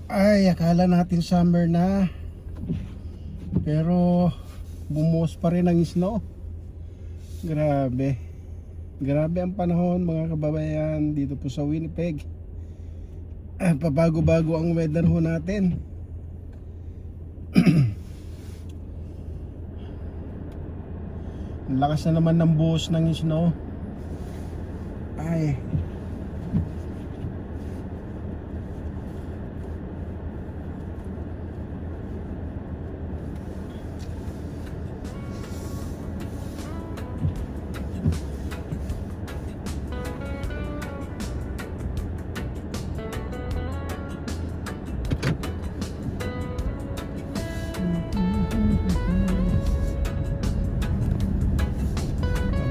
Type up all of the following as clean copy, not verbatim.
Ay, akala natin summer na. Pero bumuhos pa rin ang snow. Grabe. Grabe ang panahon mga kababayan dito po sa Winnipeg. Pabago-bago ang weather ho natin. Ang lakas na naman ng buhos ng snow. Ay.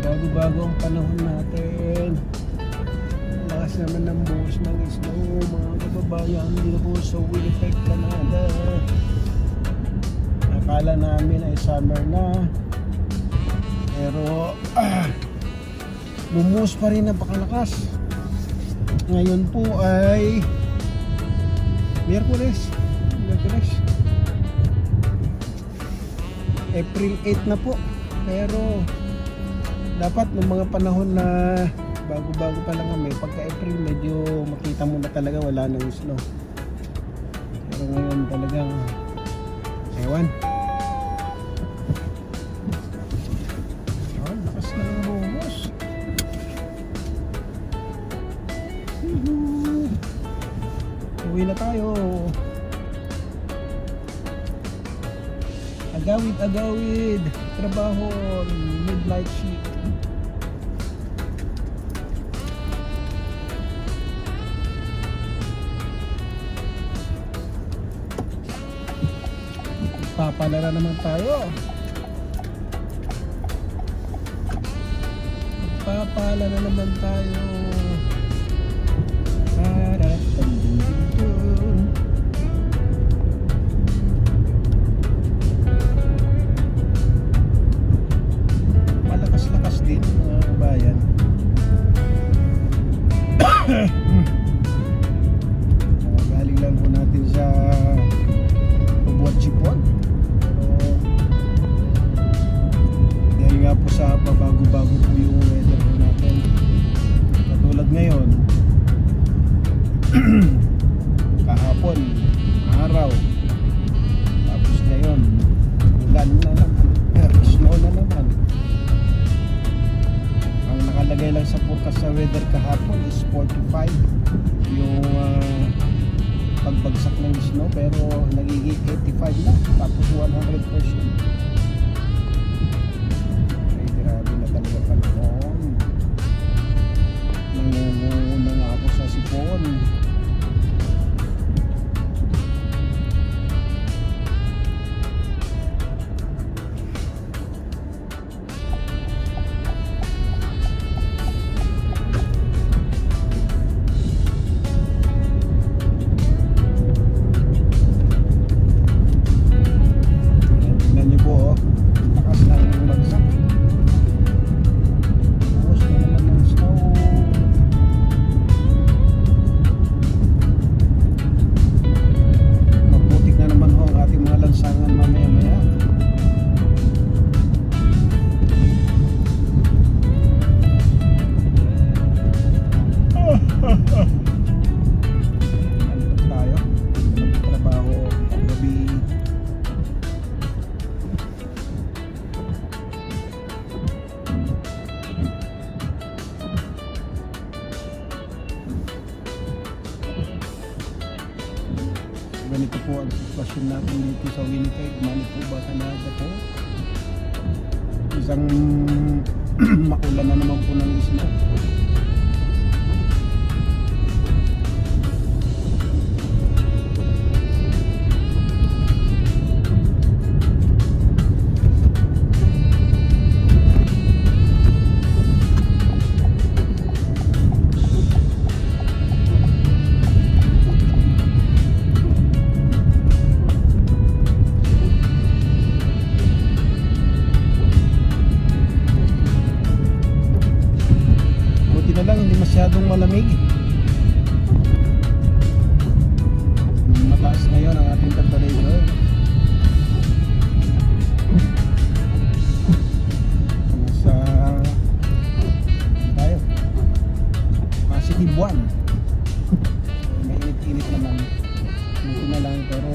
Bago-bago ang panahon natin. Lakas naman ng buhos ng snow mga kababayan dito po sa Winnipeg, Canada. Akala namin ay summer na, pero bumuhos pa rin napakalakas. Ngayon po ay Miyerkules, April 8 na po. Pero dapat ng mga panahon na bago-bago pa lang kami, pagka April medyo makita mo na talaga wala nang snow. Pero ngayon talagang ewan. Oh, lakas na ng buhos. Uwi na tayo. Agawid, trabaho, midnight shift. Papalala naman tayo. Papalala naman tayo. Malakas-lakas din mga bayan. Galing lang po natin sa Buwat-Sipon. Nga po sa pabago-bago po yung weather po natin. Katulad ngayon, kahapon araw, tapos ngayon ulan na naman, snow na naman. Ang nakalagay lang sa forecast sa weather kahapon is 45 yung pagbagsak ng snow, pero nagiging 85 na, tapos 100%. Nangunguna nga ako sa sipon. Tingnan niyo po, lakas ng bagsak. Lansangan mamaya-maya. Nandito tayo. Trabaho gabi. Ganito po ang sitwasyon natin dito sa Winnipeg, Manitoba, Canada po. Isang maulan na naman po ng snow. ating temperature. Nasa tayo positive 1. Mainit-init naman. Buti na lang, pero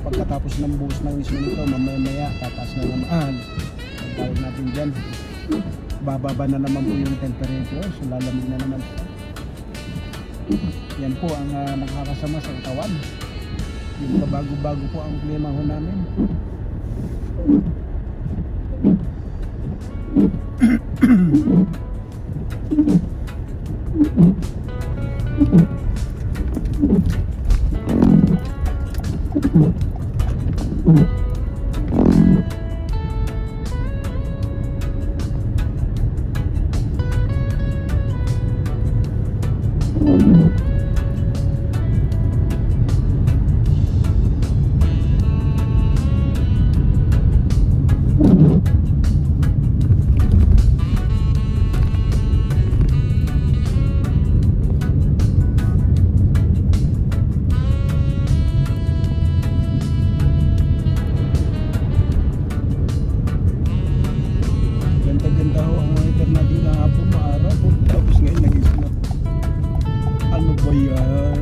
pagkatapos ng buhos ng mismo nito, mamaya tataas na naman. Tawag natin dyan, bababa na naman po yung temperature, so lalamig na naman. Yan po ang nakakasama sa katawan. Yung bago-bago po ang klima ho namin. Ganda ho ang weather natin kahapon, maaraw po. Tapos ngayon naging sila. Ano ba yan?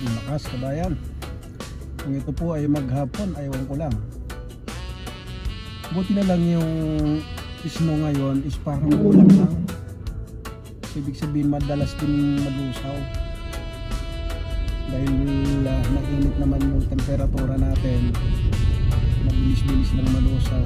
Lakas kabayan. Kung ito po ay maghapon, ayaw ko lang. Buti na lang yung snow ngayon is parang ulan lang. Ibig sabihin madalas din malusaw. Dahil mainit naman yung temperatura natin, mabilis-bilis lang malusaw.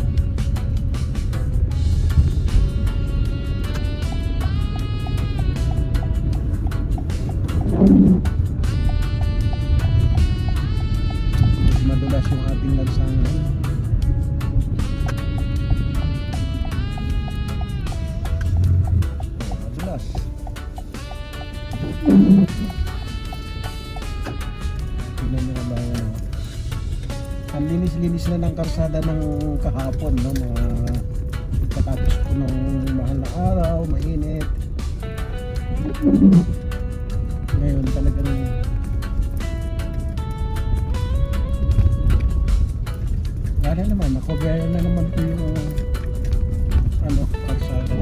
Madulas yung ating lansangan. Madulas. Tignan nyo na ba yan? Ang linis-linis na ng karsada ng kahapon, no? Pagkatapos po ng mahal na araw, mainit. Ngayon talagang wala naman, nakogaya na naman po yung kalsada.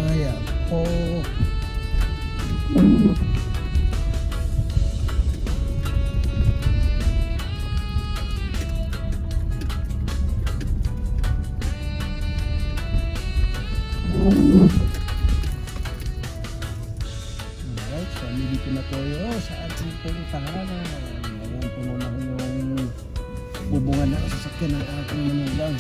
Ayan po. Alright, so dito na tayo sa ating puntahan. Ayan po muna yung bubungan na sasakyan ng ating manugang.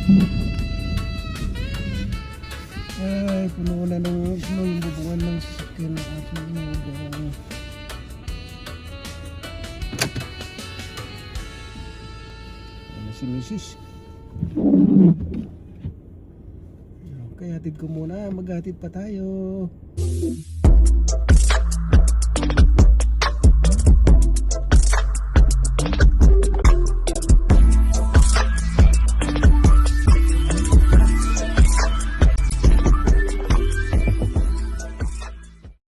Ay, puno na ng snow yung bubungan ng sasakyan ng aking inodong. Ano si Mrs. Okay, hatid ko muna. Maghatid pa tayo.